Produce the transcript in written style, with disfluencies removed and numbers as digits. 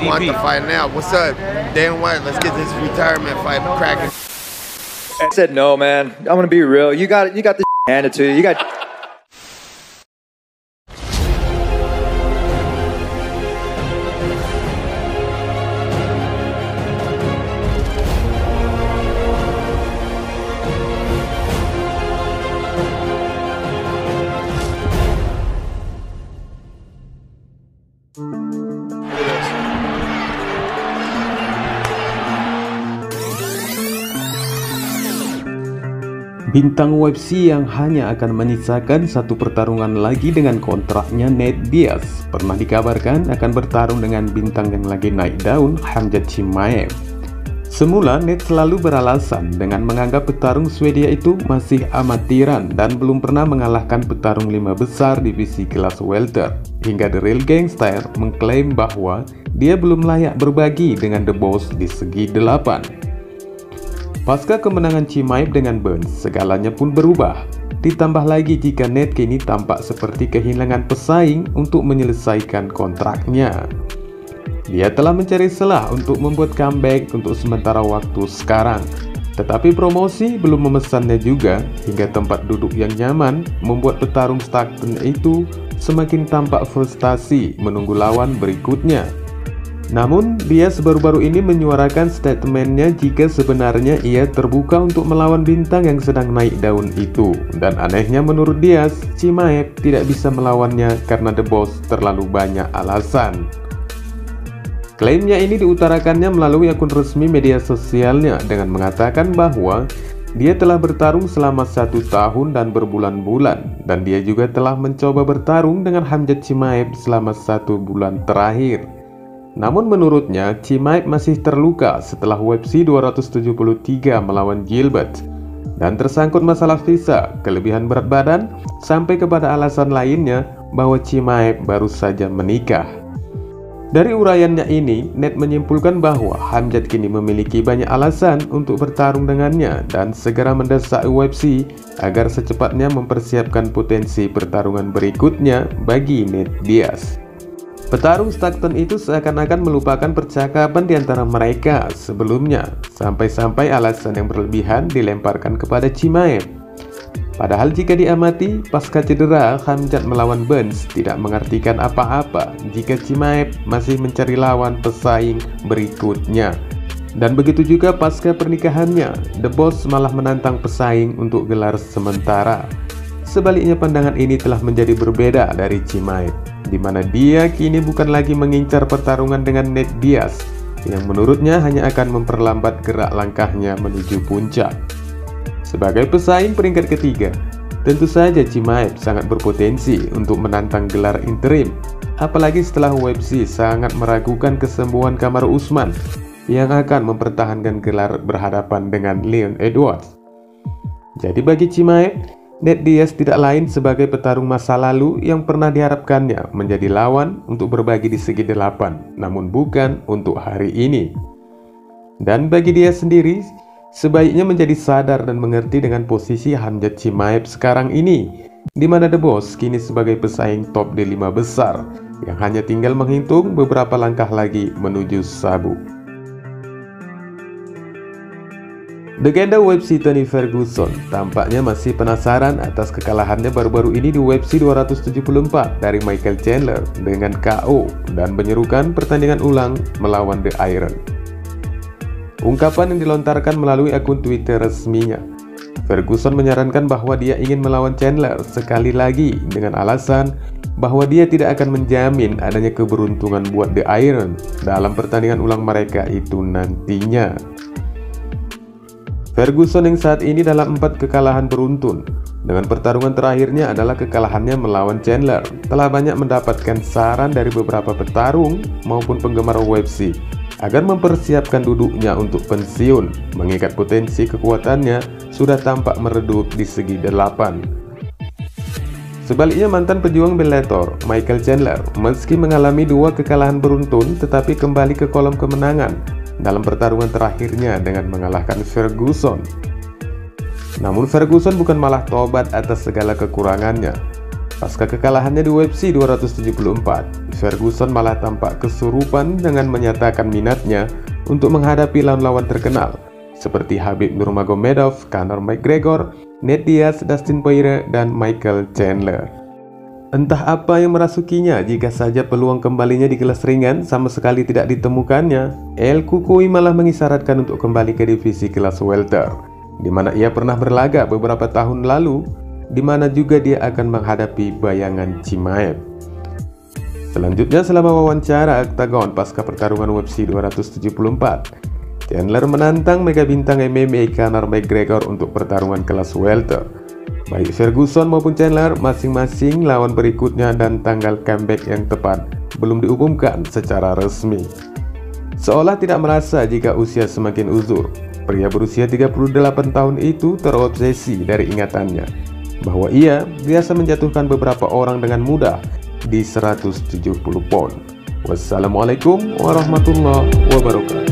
Want to fight now? What's up? Dan White, let's get this retirement fight cracking. I said no, man. I'm gonna be real. You got the handed to you. You got. Bintang UFC yang hanya akan menyisakan satu pertarungan lagi dengan kontraknya, Nate Diaz, pernah dikabarkan akan bertarung dengan bintang yang lagi naik daun, Khamzat Chimaev. Semula Nate selalu beralasan dengan menganggap petarung Swedia itu masih amatiran dan belum pernah mengalahkan petarung 5 besar divisi kelas welter, hingga The Real Gangster mengklaim bahwa dia belum layak berbagi dengan The Boss di segi 8. Pasca kemenangan Chimaev dengan Burns, segalanya pun berubah. Ditambah lagi jika Nate kini tampak seperti kehilangan pesaing untuk menyelesaikan kontraknya. Dia telah mencari celah untuk membuat comeback untuk sementara waktu sekarang. Tetapi promosi belum memesannya juga, hingga tempat duduk yang nyaman membuat petarung Stockton itu semakin tampak frustasi menunggu lawan berikutnya. Namun, Diaz baru-baru ini menyuarakan statementnya jika sebenarnya ia terbuka untuk melawan bintang yang sedang naik daun itu. Dan anehnya menurut Diaz, Chimaev tidak bisa melawannya karena The Boss terlalu banyak alasan. Klaimnya ini diutarakannya melalui akun resmi media sosialnya dengan mengatakan bahwa dia telah bertarung selama 1 tahun dan berbulan-bulan, dan dia juga telah mencoba bertarung dengan Khamzat Chimaev selama 1 bulan terakhir. Namun menurutnya, Chimaev masih terluka setelah UFC 273 melawan Gilbert dan tersangkut masalah visa, kelebihan berat badan, sampai kepada alasan lainnya bahwa Chimaev baru saja menikah. Dari uraiannya ini, Nate menyimpulkan bahwa Khamzat kini memiliki banyak alasan untuk bertarung dengannya dan segera mendesak UFC agar secepatnya mempersiapkan potensi pertarungan berikutnya bagi Nate Diaz. Petarung Stockton itu seakan-akan melupakan percakapan di antara mereka sebelumnya, sampai-sampai alasan yang berlebihan dilemparkan kepada Chimaev. Padahal jika diamati, pasca cedera, Khamzat melawan Burns tidak mengartikan apa-apa jika Chimaev masih mencari lawan pesaing berikutnya. Dan begitu juga pasca pernikahannya, The Boss malah menantang pesaing untuk gelar sementara. Sebaliknya, pandangan ini telah menjadi berbeda dari Chimaev, di mana dia kini bukan lagi mengincar pertarungan dengan Nate Diaz, yang menurutnya hanya akan memperlambat gerak langkahnya menuju puncak. Sebagai pesaing peringkat ketiga, tentu saja Chimaev sangat berpotensi untuk menantang gelar interim, apalagi setelah UFC sangat meragukan kesembuhan Kamaru Usman yang akan mempertahankan gelar berhadapan dengan Leon Edwards. Jadi bagi Chimaev, Nate Diaz tidak lain sebagai petarung masa lalu yang pernah diharapkannya menjadi lawan untuk berbagi di segi 8, namun bukan untuk hari ini. Dan bagi dia sendiri, sebaiknya menjadi sadar dan mengerti dengan posisi Khamzat Chimaev sekarang ini, di mana The Boss kini sebagai pesaing top di 5 besar, yang hanya tinggal menghitung beberapa langkah lagi menuju sabuk. Legenda UFC Tony Ferguson tampaknya masih penasaran atas kekalahannya baru-baru ini di UFC 274 dari Michael Chandler dengan KO dan menyerukan pertandingan ulang melawan The Iron. Ungkapan yang dilontarkan melalui akun Twitter resminya, Ferguson menyarankan bahwa dia ingin melawan Chandler sekali lagi dengan alasan bahwa dia tidak akan menjamin adanya keberuntungan buat The Iron dalam pertandingan ulang mereka itu nantinya. Ferguson yang saat ini dalam 4 kekalahan beruntun, dengan pertarungan terakhirnya adalah kekalahannya melawan Chandler, telah banyak mendapatkan saran dari beberapa petarung maupun penggemar UFC agar mempersiapkan duduknya untuk pensiun, mengingat potensi kekuatannya sudah tampak meredup di segi 8. Sebaliknya, mantan pejuang Bellator, Michael Chandler, meski mengalami 2 kekalahan beruntun, tetapi kembali ke kolom kemenangan dalam pertarungan terakhirnya dengan mengalahkan Ferguson. Namun Ferguson bukan malah tobat atas segala kekurangannya. Pasca kekalahannya di UFC 274, Ferguson malah tampak kesurupan dengan menyatakan minatnya untuk menghadapi lawan-lawan terkenal seperti Khabib Nurmagomedov, Conor McGregor, Nate Diaz, Dustin Poirier, dan Michael Chandler. Entah apa yang merasukinya jika saja peluang kembalinya di kelas ringan sama sekali tidak ditemukannya. El Cucuy malah mengisyaratkan untuk kembali ke divisi kelas welter, di mana ia pernah berlaga beberapa tahun lalu, di mana juga dia akan menghadapi bayangan Chimaev. Selanjutnya, selama wawancara Octagon pasca pertarungan UFC 274, Chandler menantang mega bintang MMA Conor McGregor untuk pertarungan kelas welter. Baik Ferguson maupun Chandler masing-masing lawan berikutnya dan tanggal comeback yang tepat belum diumumkan secara resmi. Seolah tidak merasa jika usia semakin uzur, pria berusia 38 tahun itu terobsesi dari ingatannya bahwa ia biasa menjatuhkan beberapa orang dengan mudah di 170 pound. Wassalamualaikum warahmatullahi wabarakatuh.